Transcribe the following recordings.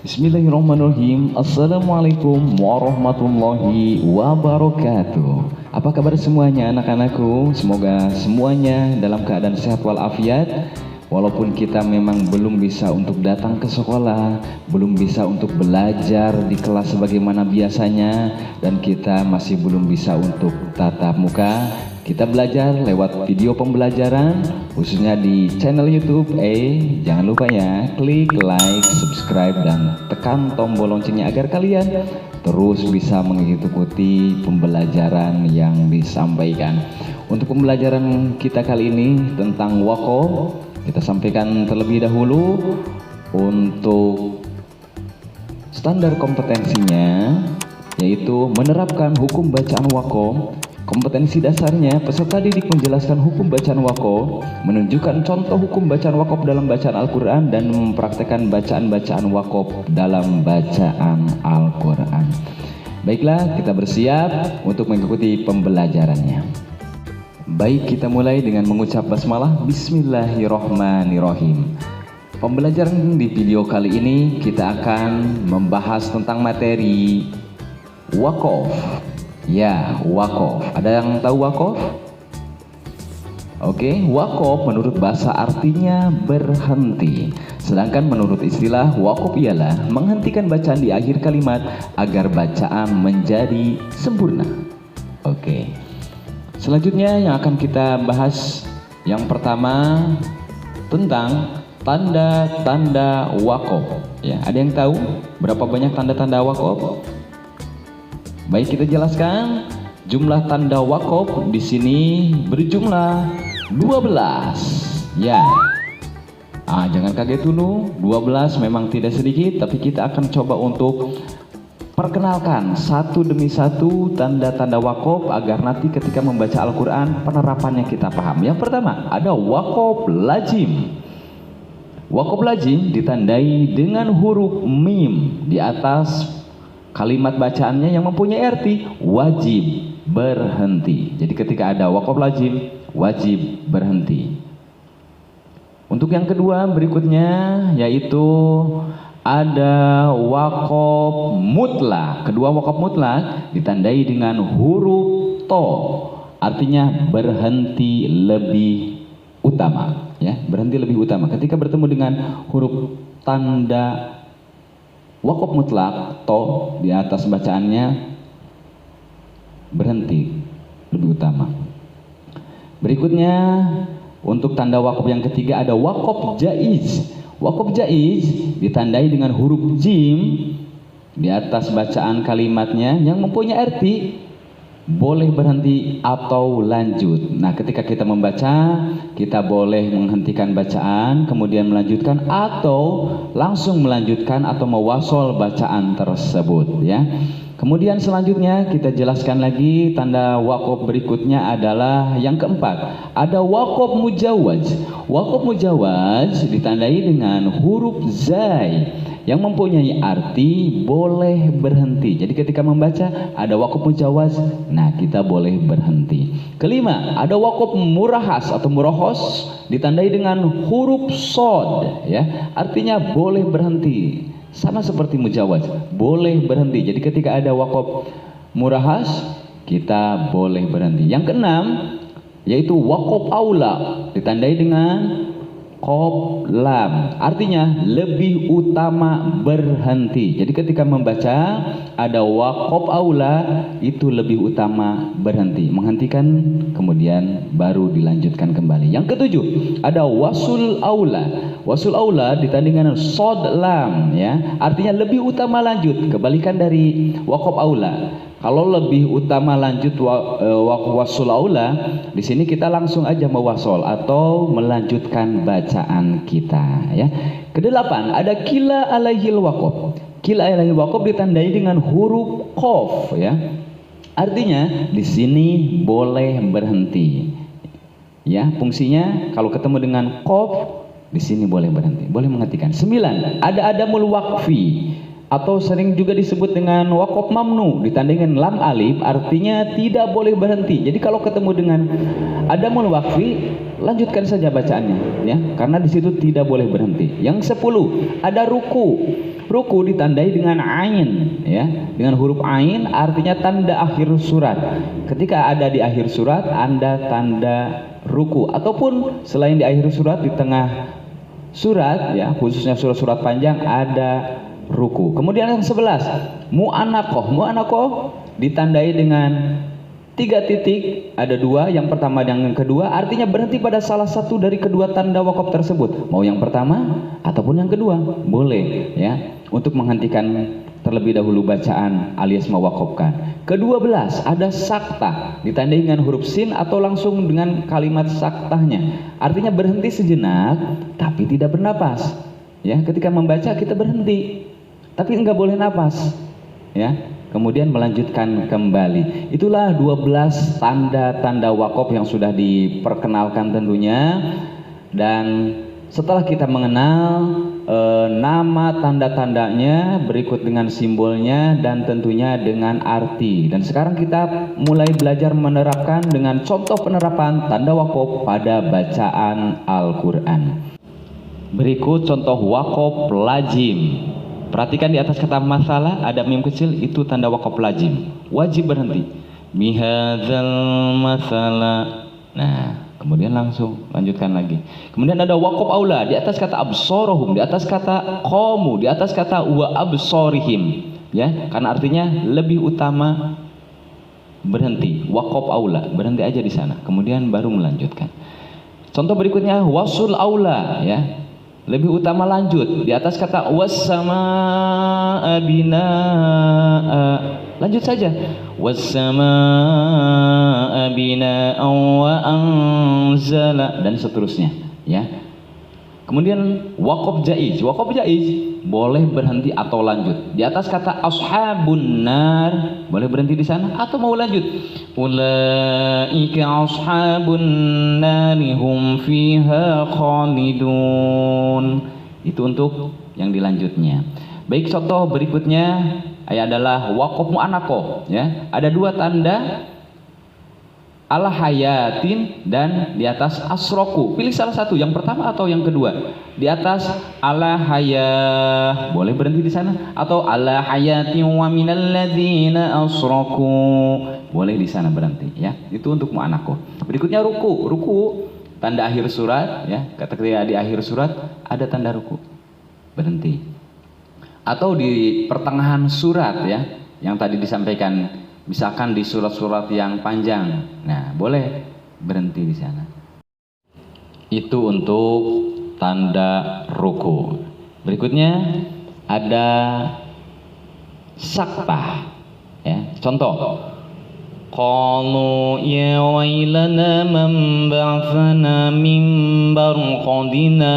Bismillahirrahmanirrahim. Assalamualaikum warahmatullahi wabarakatuh. Apa kabar semuanya anak-anakku? Semoga semuanya dalam keadaan sehat walafiat. Walaupun kita memang belum bisa untuk datang ke sekolah, belum bisa untuk belajar di kelas sebagaimana biasanya, dan kita masih belum bisa untuk tatap muka, kita belajar lewat video pembelajaran khususnya di channel YouTube. Jangan lupa ya, klik like, subscribe, dan tekan tombol loncengnya agar kalian terus bisa mengikuti pembelajaran yang disampaikan. Untuk pembelajaran kita kali ini tentang waqaf, kita sampaikan terlebih dahulu untuk standar kompetensinya, yaitu menerapkan hukum bacaan waqaf. Kompetensi dasarnya, peserta didik menjelaskan hukum bacaan waqaf, menunjukkan contoh hukum bacaan waqaf dalam bacaan Al-Quran, dan mempraktekkan bacaan-bacaan waqaf dalam bacaan Al-Quran. Baiklah, kita bersiap untuk mengikuti pembelajarannya. Baik, kita mulai dengan mengucap basmalah. Bismillahirrohmanirrohim. Pembelajaran di video kali ini kita akan membahas tentang materi waqaf. Ya, waqaf. Ada yang tahu waqaf? Oke, waqaf menurut bahasa artinya berhenti. Sedangkan menurut istilah, waqaf ialah menghentikan bacaan di akhir kalimat agar bacaan menjadi sempurna. Oke. Selanjutnya yang akan kita bahas, yang pertama tentang tanda-tanda waqaf. Ya, ada yang tahu berapa banyak tanda-tanda waqaf? Baik, kita jelaskan. Jumlah tanda waqaf di sini berjumlah 12. Ya. Jangan kaget dulu, 12 memang tidak sedikit, tapi kita akan coba untuk perkenalkan satu demi satu tanda-tanda waqaf agar nanti ketika membaca Al-Quran penerapannya kita paham. Yang pertama, ada waqaf lazim. Waqaf lazim ditandai dengan huruf mim di atas kalimat bacaannya yang mempunyai arti wajib berhenti. Jadi ketika ada waqaf lazim, wajib berhenti. Untuk yang kedua berikutnya, yaitu ada waqaf mutlak. Kedua waqaf mutlak ditandai dengan huruf to, artinya berhenti lebih utama. Ya, berhenti lebih utama. Ketika bertemu dengan huruf tanda waqaf mutlak to di atas bacaannya, berhenti lebih utama. Berikutnya untuk tanda waqaf yang ketiga ada waqaf jaiz. Waqaf jaiz ditandai dengan huruf jim di atas bacaan kalimatnya yang mempunyai arti boleh berhenti atau lanjut. Nah, ketika kita membaca, kita boleh menghentikan bacaan, kemudian melanjutkan, atau langsung melanjutkan atau mewasol bacaan tersebut. Ya. Kemudian selanjutnya kita jelaskan lagi tanda waqaf berikutnya adalah yang keempat. Ada waqaf mujawaz. Waqaf mujawaz ditandai dengan huruf zai yang mempunyai arti boleh berhenti. Jadi ketika membaca ada waqaf mujawaz, nah kita boleh berhenti. Kelima, ada waqaf murahas atau murahos ditandai dengan huruf sod, ya, artinya boleh berhenti. Sama seperti mujawaz, boleh berhenti. Jadi ketika ada waqaf murahas, kita boleh berhenti. Yang keenam, yaitu waqaf aula ditandai dengan qaf lam, artinya lebih utama berhenti. Jadi ketika membaca ada waqaf aula, itu lebih utama berhenti, menghentikan kemudian baru dilanjutkan kembali. Yang ketujuh, ada wasul aula. Wasul aula ditandai dengan sod lam, ya, artinya lebih utama lanjut, kebalikan dari waqaf aula. Kalau lebih utama lanjut wasul aula, di sini kita langsung aja mewasol atau melanjutkan bacaan kita. Ya. Kedelapan, ada kila alaihil waqaf. Kila alaihil waqaf ditandai dengan huruf qaf. Ya. Artinya di sini boleh berhenti. Ya, fungsinya kalau ketemu dengan qaf, di sini boleh berhenti, boleh menghentikan. 9, ada adamul waqfi. atau sering juga disebut dengan wakaf mamnu, ditandai dengan lam alif, artinya tidak boleh berhenti. Jadi kalau ketemu dengan adamul waqfi, lanjutkan saja bacaannya, ya, karena di situ tidak boleh berhenti. Yang 10, ada ruku. Ruku ditandai dengan ain, ya, dengan huruf ain, artinya tanda akhir surat. Ketika ada di akhir surat, Anda tanda ruku, ataupun selain di akhir surat, di tengah surat, ya, khususnya surat-surat panjang ada ruku. Kemudian yang 11, mu'anakoh. Mu'anakoh ditandai dengan 3 titik, ada 2, yang pertama dan yang kedua, artinya berhenti pada salah satu dari kedua tanda wakaf tersebut. Mau yang pertama ataupun yang kedua, boleh, ya, untuk menghentikan terlebih dahulu bacaan alias mewakafkan. Ke-12 ada sakta, ditandai dengan huruf sin atau langsung dengan kalimat saktahnya. Artinya berhenti sejenak tapi tidak bernapas. Ya, ketika membaca kita berhenti tapi enggak boleh napas. Ya, kemudian melanjutkan kembali. Itulah 12 tanda-tanda wakaf yang sudah diperkenalkan tentunya. Dan setelah kita mengenal nama tanda-tandanya, berikut dengan simbolnya dan tentunya dengan arti. Dan sekarang kita mulai belajar menerapkan dengan contoh penerapan tanda wakaf pada bacaan Al-Quran. Berikut contoh wakaf lazim. Perhatikan di atas kata masalah ada mim kecil, itu tanda wakaf lazim. Wajib berhenti. Bihadzal masalah. Nah, kemudian langsung lanjutkan lagi. Kemudian ada wakaf aula di atas kata absorohum, di atas kata qamu, di atas kata wa absorihim. Ya, karena artinya lebih utama berhenti. Wakaf aula, berhenti aja di sana. Kemudian baru melanjutkan. Contoh berikutnya wasul aula, ya. Lebih utama lanjut di atas kata was-samaa'a binaa'a. Lanjut saja. Was-samaa'a binaa'a wa anzala, dan seterusnya, ya. Kemudian wakaf jaiz. Wakaf jaiz boleh berhenti atau lanjut. Di atas kata ashabun nar, boleh berhenti di sana atau mau lanjut. Ulaika ashabun nari hum fiha khalidun. Itu untuk yang dilanjutnya. Baik, contoh berikutnya adalah wakaf mu'anakoh, ya. Ada 2 tanda, ala hayatin dan di atas asroku. Pilih salah satu, yang pertama atau yang kedua. Di atas ala hayah, boleh berhenti di sana, atau ala hayatin wa minal ladzina asroku, boleh di sana berhenti, ya. Itu untuk mu'anakoh. Berikutnya ruku. Ruku tanda akhir surat, ya. Ketika di akhir surat ada tanda ruku, berhenti. Atau di pertengahan surat, ya, yang tadi disampaikan. Misalkan di surat-surat yang panjang, nah boleh berhenti di sana. Itu untuk tanda ruku. Berikutnya ada saktah, ya. Contoh, qalu ya wailana man ba'athana min barqadina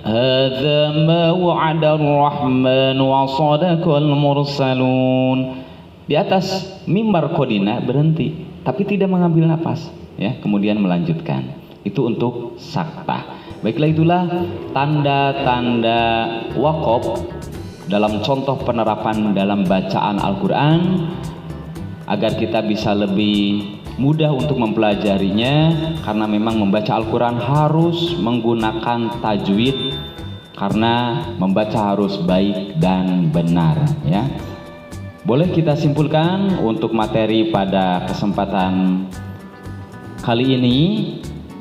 hadza ma wa'ada ar-rahman wa sadaqal mursalun. Di atas mimbar kodina berhenti tapi tidak mengambil nafas, ya, kemudian melanjutkan. Itu untuk saktah. Baiklah, itulah tanda-tanda wakaf dalam contoh penerapan dalam bacaan Al-Quran, agar kita bisa lebih mudah untuk mempelajarinya, karena memang membaca Al-Quran harus menggunakan tajwid, karena membaca harus baik dan benar, ya. Boleh kita simpulkan untuk materi pada kesempatan kali ini,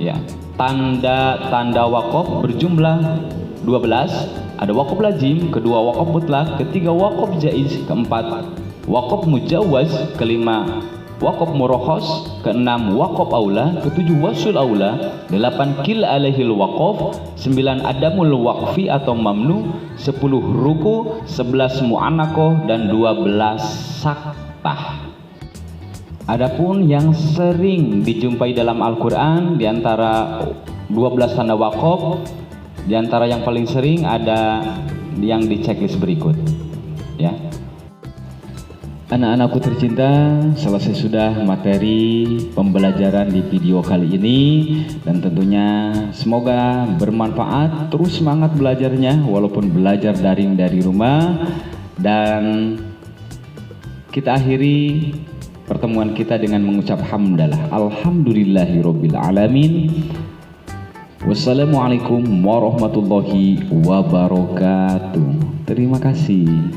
ya, tanda-tanda wakaf berjumlah 12. Ada wakaf lazim, kedua wakaf mutlak, ketiga wakaf jaiz, keempat wakaf mujawaz, kelima wakaf murakhas, keenam wakaf aula, ketujuh wasul aula, 8 kil alaihil wakaf, 9 adamul waqfi atau mamnu, 10 ruku, 11 mu'anakoh, dan 12 saktah. Adapun yang sering dijumpai dalam Al-Quran, diantara 12 tanda wakaf, diantara yang paling sering ada yang di checklist berikut, ya. Anak-anakku tercinta, selesai sudah materi pembelajaran di video kali ini, dan tentunya semoga bermanfaat. Terus semangat belajarnya walaupun belajar daring dari rumah, Dan kita akhiri pertemuan kita dengan mengucap hamdalah. Alhamdulillahirabbil alamin. Wassalamualaikum warahmatullahi wabarakatuh. Terima kasih.